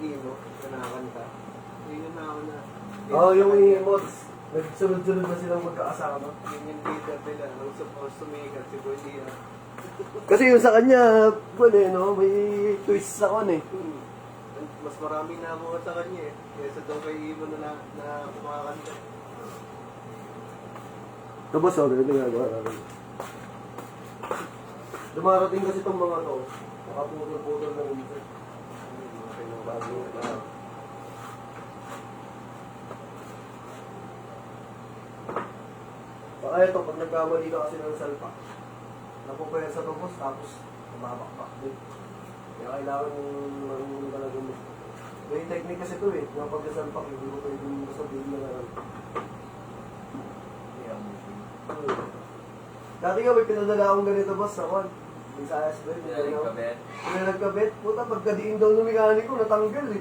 imo, kanakanta. Yun yung nakakanta. Oo, yung emotes. Nagsunod-sunod na silang magkakasama. Yun yung leader nila. Nung sumikat si Bolia. Kasi yung sa kanya, no, may twist sa kon eh. Mas marami na ako sa kanya eh. Kesa daw kay Imo na kumakanta. Tapos, ano yung ginagawa namin? Dumarating kasi itong mga to, nakaputol-putol na minsan. Bago na. Saka ito, pag nagkamali ka kasi ng salpa, napupaya sa tubos, tapos kumabakbak din. Kaya kailangan marunong talaga mo. May technique kasi ito eh, mga pagkasalpak, hindi ko pwedeng sabihin na lang. Dati nga may pinadala akong ganito boss sa kwan. Visayas ba yun? Nagkabit. Nagkabit? Puta, pagkadiin daw ng mekaniko, natanggal eh.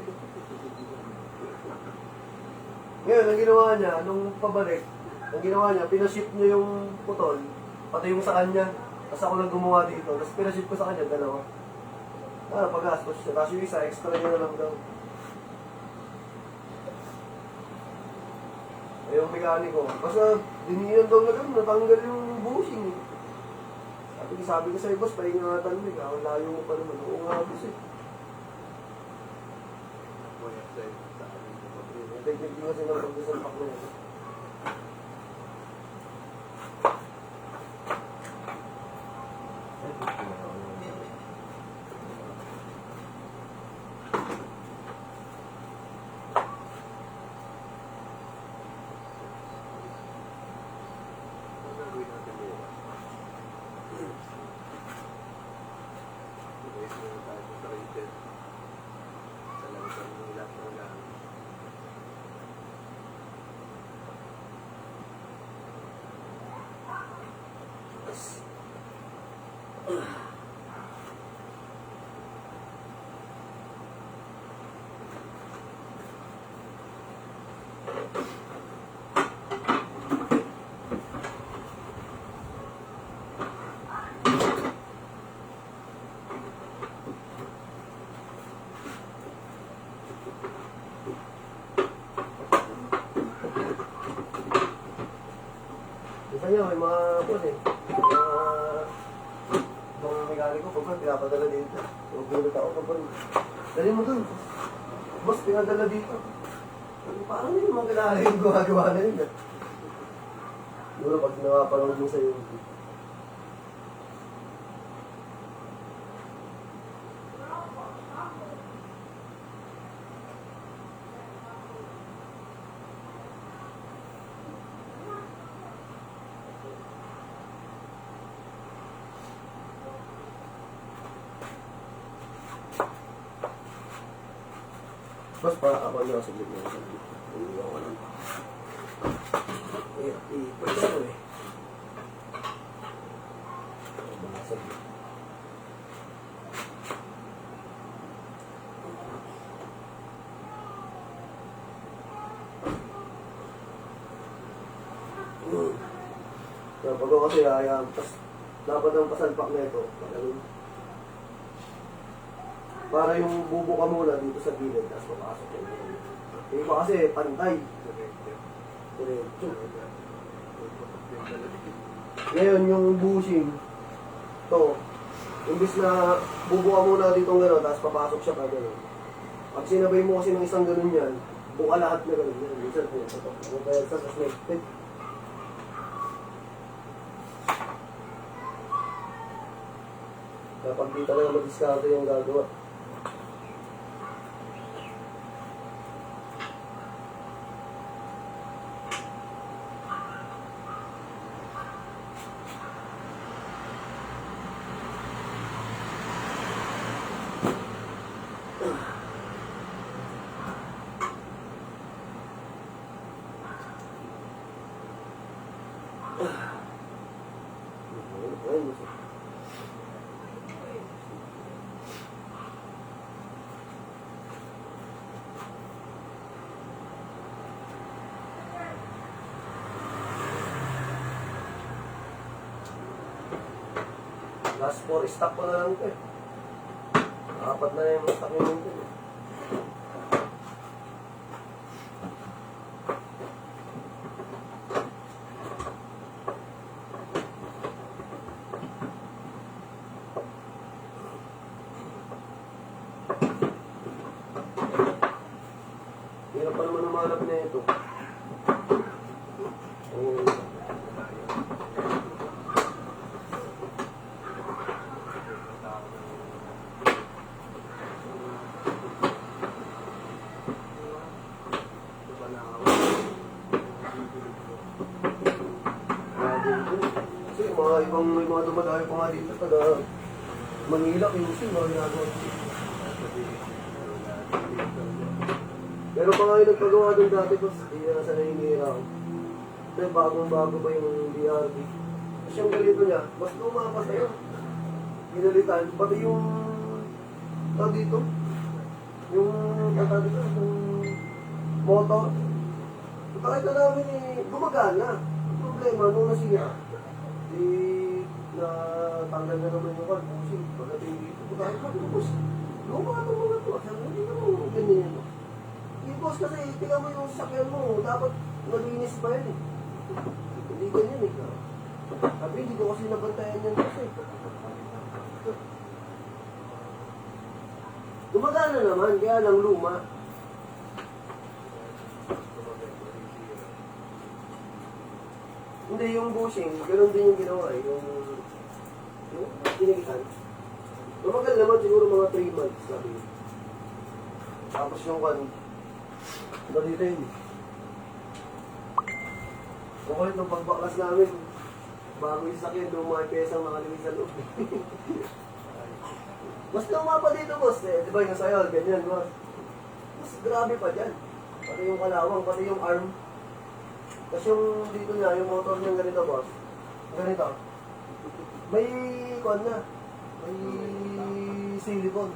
Ngayon, ang ginawa niya, nung pabalik, ang ginawa niya, pinaship niya yung putol, pati yung sa kanya. Tapos ako lang gumawa dito. Tapos pinaship ko sa kanya, dalawa. Pag-gastos siya. Tapos yung isa, extra niya na lang daw. Eh, yung mekaniko, basta diniyan daw na gano'n, natanggal yung bushing eh. Sabi ko sa'yo, boss, paingatan mo eh. Ang layo mo pa naman. Oo nga, boss eh. Technique din kasi ng pagkasalpak na yun. Kaya may mga po eh. Mga mekaniko, pag pinapadala dito. Gugulat ako kapag, dali mo dun. Boss, pinadala dito. Parang hindi naman kilala yung gumagawa na yun. Siguro pag nakapanood mo sa YouTube. Mas para ako nyo sa gitna ng saglit. Hindi ako lang. Pwede ako eh. Mga saglit. Pag ako kasi hayaan, dapat ang pasalpak na ito. Para yung bubo ka muna dito sa gilid, tapos papasok yung gilid. Yung iba kasi pantay. Diretso. Ngayon yung bushing, to, imbis na bubo ka muna dito ng gano'n, tapos papasok siya pa gano'n. Pag sinabay mo kasi ng isang gano'n yan, buka lahat na gano'n. Minsan po, ito. Kaya sa next kapag di talaga mag-discarte yung gagawa. Last 4, stock ko na lang ito eh. 4 na yung stock nyo nito eh. humanap na ito. Oh. Kasi may mga dumadayo pa nga dito taga Manila, Quezon, mga ginagawa. Pero pa nga yung nagpagawa doon dati, boss, hindi na sa nahingira ako. Pero bagong-bago pa yung DRT. Kasi yung ganito niya, mas lumapas na yun. Ginalitan, pati yung dito, yung motor. Nakita namin gumagana. Ang problema, nung nasira, na tanggal na naman yung bushing. Pagdating dito, kahit magpupus. Luma ng mga to. Sabi, hindi naman ganyan yan. Boss, kasi tingnan mo yung sakyan mo, dapat nalinis pa yan eh. Hindi ganyan eh. Sabi, hindi ko kasi nabantayan yan kasi. Gumagana naman, kaya lang luma. Hindi, yung bushing, ganoon din yung ginawa eh, yung pinigitan. Tumagal naman siguro mga 3 months, sabi. Tapos yung dito yun. Okay, itong pagbaklas namin, bago yung sakyan, doon mga pesang nakalibig sa loob. Mas luma pa dito, boss. Di ba yung sayo, ganyan, boss. Mas grabe pa dyan. Pati yung kalawang, pati yung arm. Kasi yung dito niya, yung motor niya ganito, boss. Ganito. May may silicone.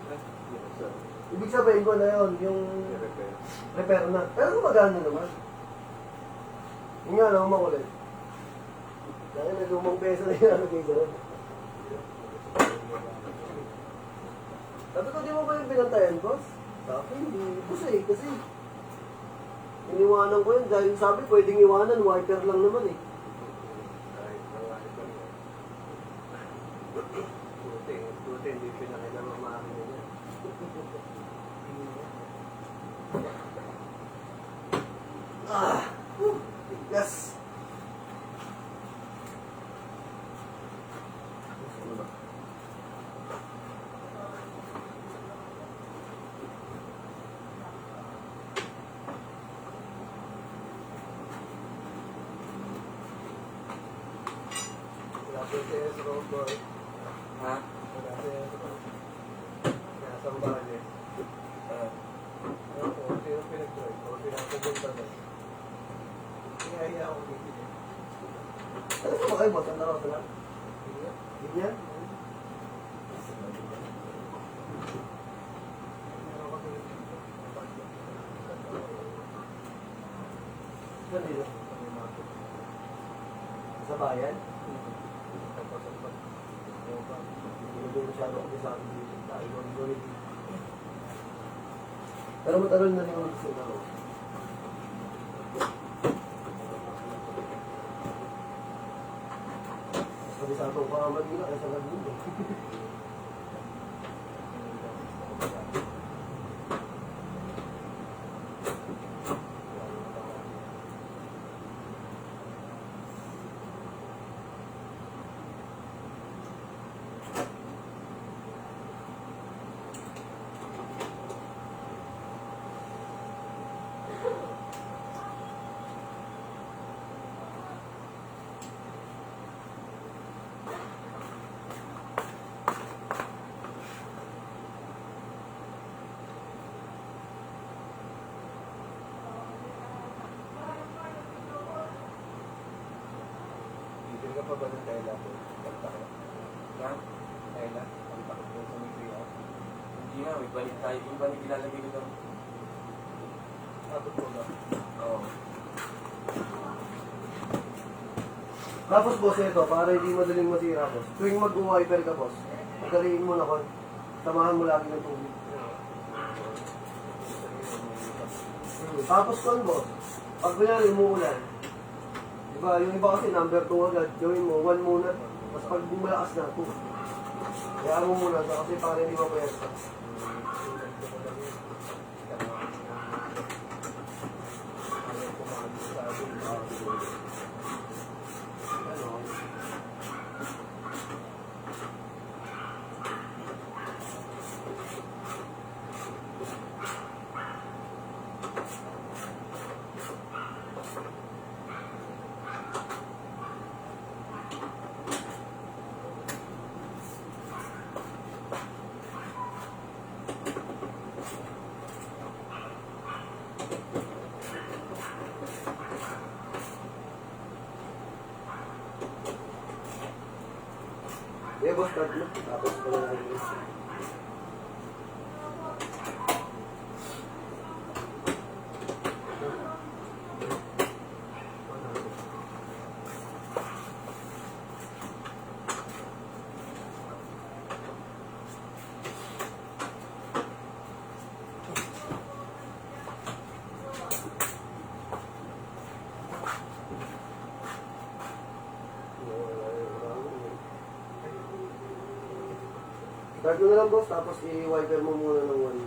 Ibig sabihin ko na yun, yung repair na. Pero gumagana naman. Yung nga lang, makulit. Dahil na lumang peso na yung kay gano'n. Sabi ko, di mo ba yung pinantayan, boss? Sabi, hindi. Kasi iniwanan ko yun. Dahil sabi, pwedeng iwanan, wiper lang naman eh. Buti, hindi pinakita mamahali niya. Yes! Ha? Ano ba kayo, boss? Ang laro sila? Ganyan? Saan dito? Sa bayan? Hindi masyado ako sa akin dito. Pero matagal na rin ako sa laro. Sabi sa atong Manila, ay sa Laguna. Ka pa ba ng Kayla po? Pagtakot. Ha? Kayla? Pagtakot po sa may kuya. Hindi nga, may balik tayo. Yung balik ilalagay ko doon. Tapos po ba? Oo. Tapos boss, ito, para hindi madaling masira, boss. Tuwing mag-wiper ka, boss, madaliin mo na kon. Samahan mo lagi ng tubig. Tapos kon, boss, pag kunyari umuulan, diba, yung iba kasi number 2 agad, gawin mo, 1 muna. Tapos pag bumalakas na, 2. Kaya mo muna kasi para hindi mapayasta. boss, tatlo. Tapos pa na rin. Start mo na lang boss, tapos i-wiper mo muna ng one.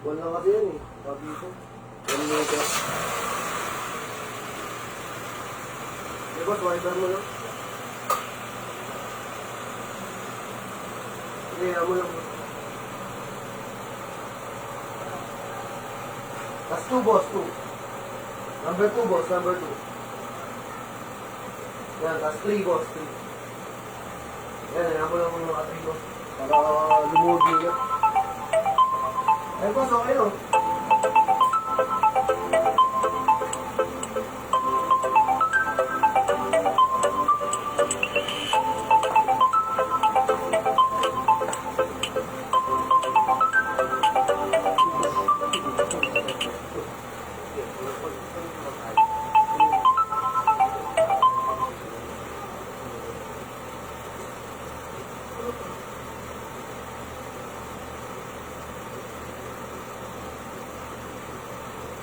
One lang kasi yan eh. Sabi ko. 1 meter. Okay boss, wiper mo lang. Sige, mo lang. Tapos 2 boss, 2. Number 2 boss, number 2. Yan, tapos 3 boss, 3. Yan, yan mo lang mga 3 boss. Para lumuhod nyo yan. Ayun boss, okay no?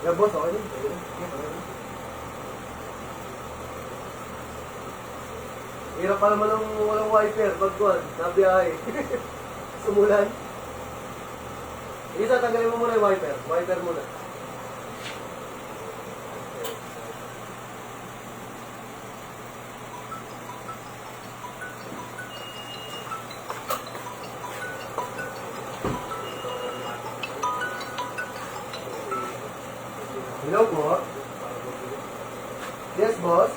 Yeah, boss, okay din. Hirap pa naman ng walang wiper pag kuwan, nabiyahe. Sumulan. Isa, tanggalin mo muna yung wiper. Wiper muna. Hello po. Yes, boss.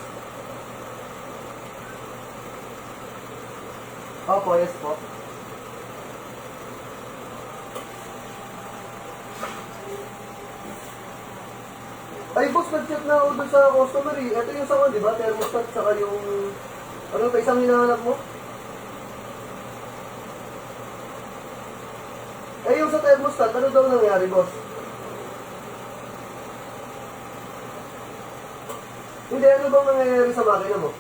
Opo, yes po. Ay, boss, nag-check na ako dun sa customer eh. Ito yung sa di ba? Thermostat, saka yung... Ano pa isang hinahanap mo? Eh, yung sa thermostat, ano daw nangyari, boss? Hindi, ano bang nangyayari sa makina mo?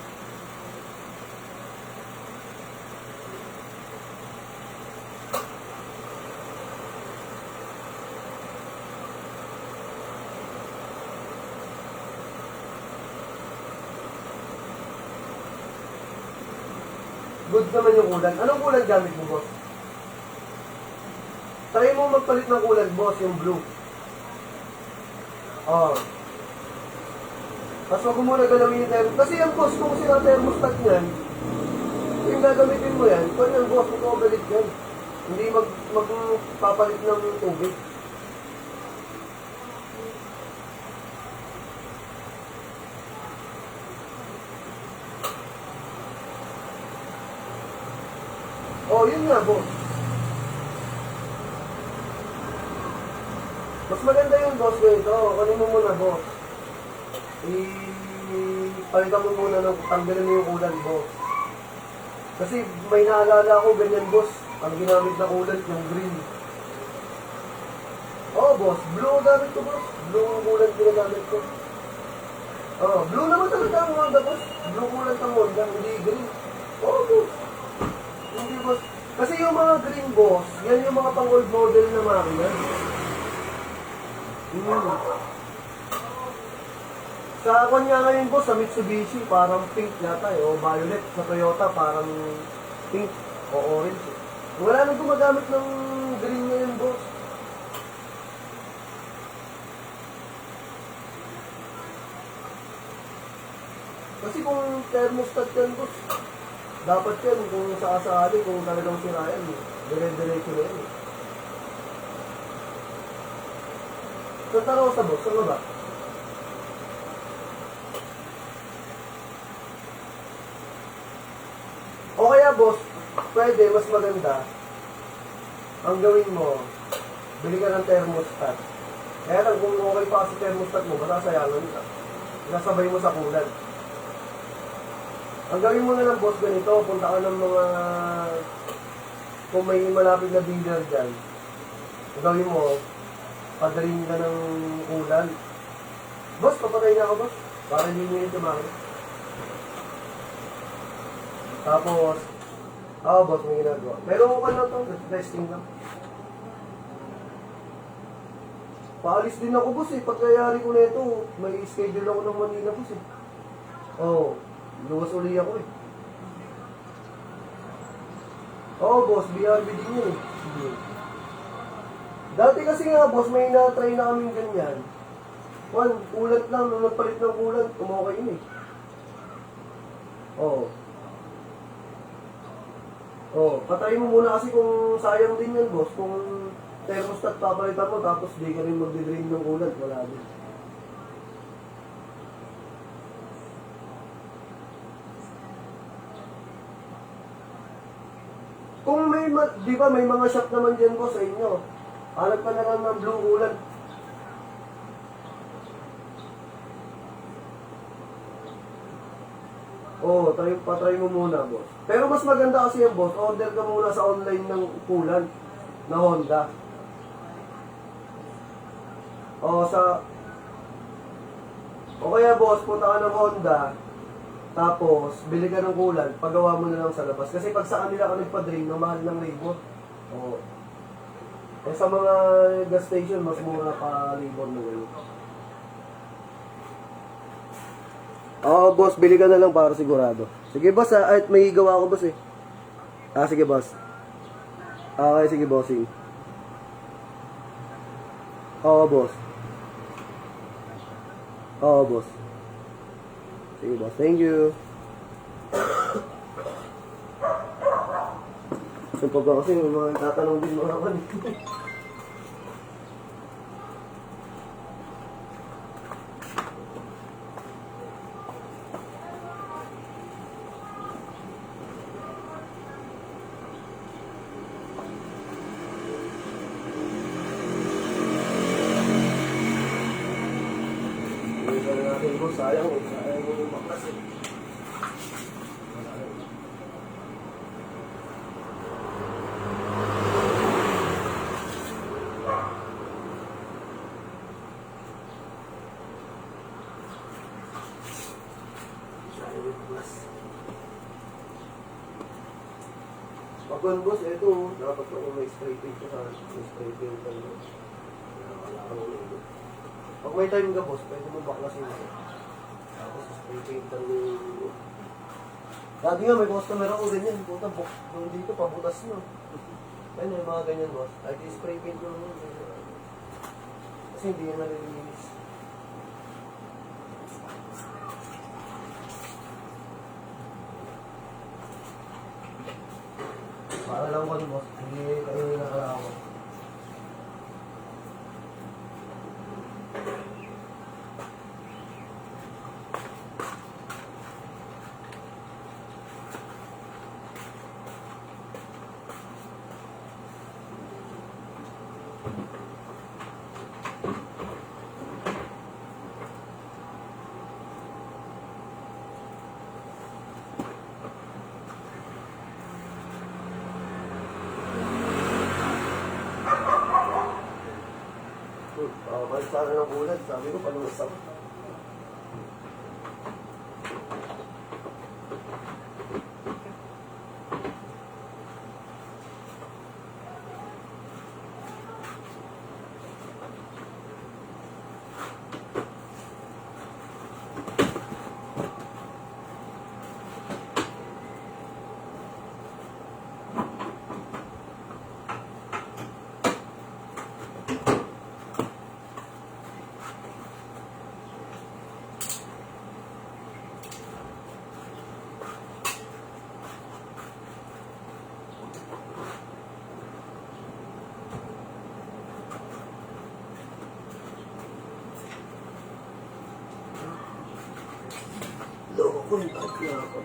Good naman yung ulan. Anong ulan gamit mo, boss? Try mo magpalit ng ulan, boss, yung blue. Oh. Tapos wag mo muna galawin yung thermostat. Kasi yung boss, kung sila thermostat niyan, yung gagamitin mo yan, kung yung boss, mag-overheat yan. Hindi magpapalit ng tubig. Oh, yun nga, boss. Mas maganda yung boss ko ito. Kunin mo muna, boss. Palitan mo muna ng tanggalin mo yung ulan, boss. Kasi may naalala ako ganyan, boss. Ang ginamit na ulan, yung green. Oh, boss. Blue ang gamit ko, boss. Blue ang ulan ginagamit ko. Oh, blue naman talaga ang Honda, boss. Blue ulan ang Honda, hindi green. Oh, boss. Hindi, boss. Kasi yung mga green, boss, yan yung mga pang-old model na makina. Sa kanya ngayon, boss, sa Mitsubishi, parang pink yata o violet. Sa Toyota, parang pink o orange. Wala nang gumagamit ng green ngayon, boss. Kasi kung thermostat yan, boss, dapat yan, kung sakasakali, kung talagang sira yan, dire-diretso na yan. Santa Rosa, boss, saan ba? O kaya, boss, pwede, mas maganda, ang gawin mo, bili ka ng thermostat, Kaya lang, kung okay pa kasi thermostat mo, masasayangan ka. Nasabay mo sa kulan. Ang gawin mo na lang, boss, ganito, punta ka ng mga, kung may malapit na dealer dyan, ang gawin mo, padalhin ka ng kulan. Boss, papatay na ako, boss. Para hindi mo yung tumangin. Tapos, boss, may ginagawa. Pero okay lang to, testing lang. Paalis din ako, boss, eh. Pagkayari ko na ito, may schedule ako ng Manila, boss, eh. Luwas uli ako, eh. Boss, BRB din yun, eh. Dati kasi nga, boss, may na-try na kaming ganyan. Kulant lang, nung nagpalit ng kulant, umokay yun, eh. Patayin mo muna kasi kung sayang din yan, boss. Kung thermostat papalitan mo, tapos di ka rin magdi-drain ng ulan, wala din. Kung may, di ba may mga shop naman dyan, boss, sa inyo. Hanap ka na lang ng blue ulan. Patry mo muna, boss. Pero mas maganda kasi yan, boss. Order ka muna sa online ng kulan na Honda. O kaya, boss, punta ka ng Honda, tapos bili ka ng kulan, pagawa mo na lang sa labas. Kasi pag sa kanila ka nagpa-drain, ang mahal ng labor. Sa mga gas station, mas mura pa labor na gano'n. Boss, bili ka na lang para sigurado. Sige, boss, at may gawa ako, boss, eh. Sige, boss. Okay, sige, bossing. Boss. Boss. Sige, boss. Thank you. So, pag kasi may mga tatanong din mga kan. Sayang yung baklas, eh. Sayang yung baklas. Pagkuhan, boss, ito, dapat ako may spray paint ko sa spray paint ka nyo. Wala ka nung ito. Pag may time ka, boss, pwede mo baklasin ito. Tapos, spray paint lang yung... Dati nga, may customer ako ganyan. Puta, doon dito, pabutas nyo. Ayun, may mga ganyan, boss. Kahit i-spray paint mo naman. Kasi hindi yan nalilinis. Para lang ko, boss. Hindi kayo nakalako. Balik sana ng ulan. Sabi ko, paluwas ako. Loko ko yung kaya ako.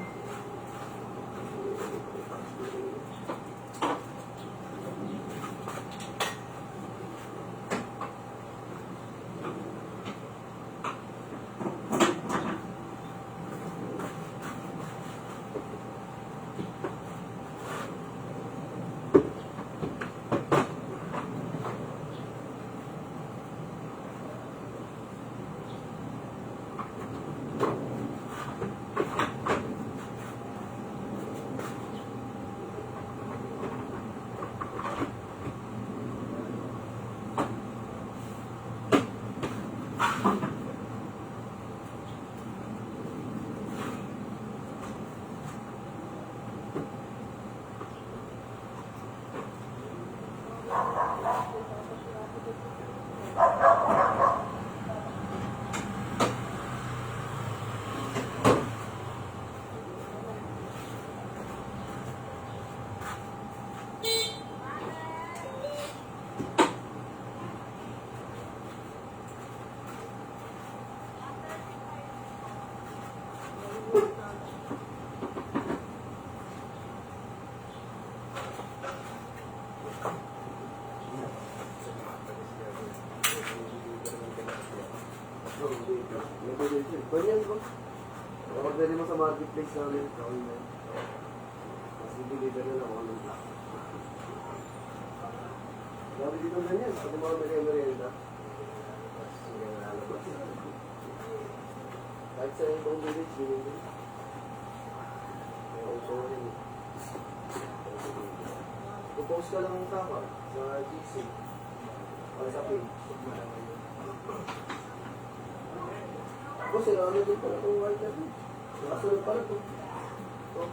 Ganyan ko. Order mo sa marketplace namin. Gawin mo. Mas i-deliver na lang ako ng black. Grabe dito ganyan. Pati mga merienda. Sige, nalalabas. Kahit sa ibang village, yun din. May auto rin. I-post ka lang ang tama sa GC. Para sa page. Tapos, ano din pala itong white na ito. Nakasunod pala ito. Ito.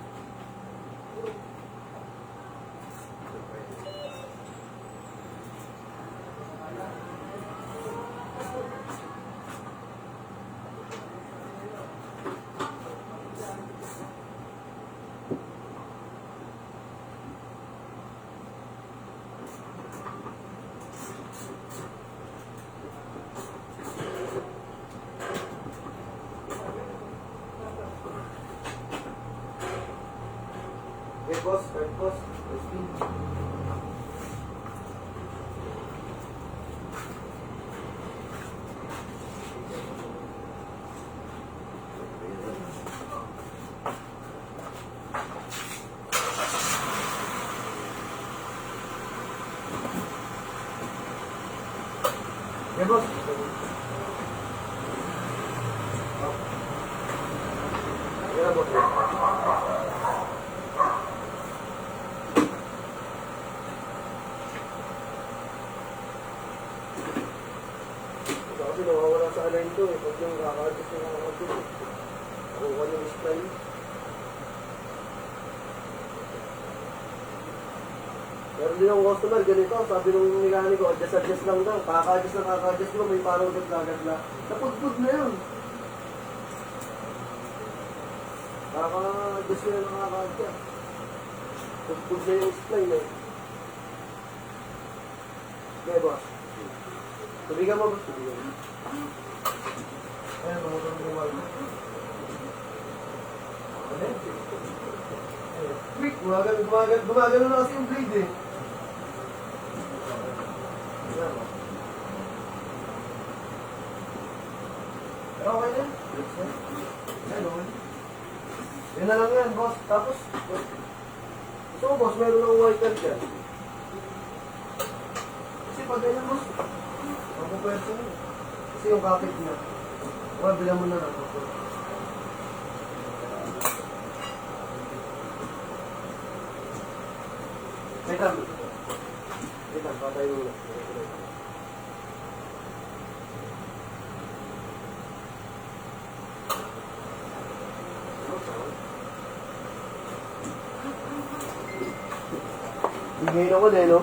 Okay, boss. Third boss. Testing. Okay, boss. Yeah, boss. Kasi nawawala sa align to eh. Pag yung kaka-adjust yung kaka-adjust. Nakuha yung spline. Meron din ang customer, ganito. Sabi nung mekaniko, adjust lang daw. Kaka-adjust na kaka-adjust mo, may parang gagla. Napudpud na yun. Kaka-adjust na yung kaka-adjust. Pudpud na yung spline eh. Okay, boss. Tubigan mo ba? Tubigan mo. Ayan, tumutong bumal. Quick, gumagano na kasi yung blade eh. Ayan o. Pero okay na. Ayan o. Yan na lang yan, boss. Tapos, gusto mo boss, meron ng white card dyan. Kasi pag ganyan boss, magpapwersa mo. Kasi yung kapit niya. Bilang mo na lang. Wait lang. Patay mo na. Bigay na ko din, no?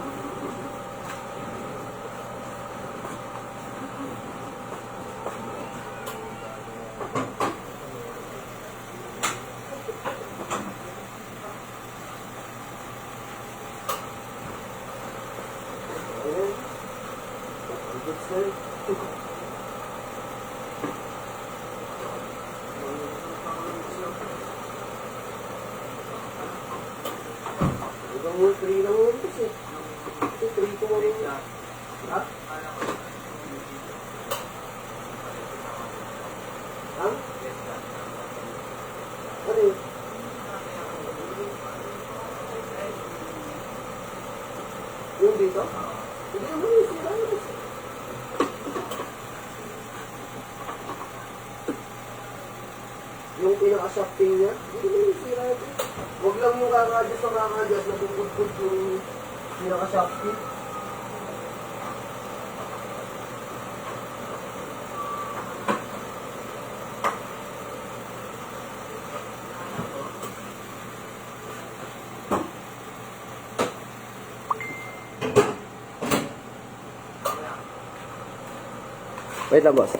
Ibang mo, 3 lang mo kasi. Kasi 3 ko mo rin. Ha? Ha? Ano yun? Yung dito? Hindi naman yun. Sira yun. Yung pinaka-shafting niya, hindi naman yung sira yun. Huwag lang yung kaka-adjust na kaka-adjust na pupud-pud yung pinaka-shafting. Wait lang, boss.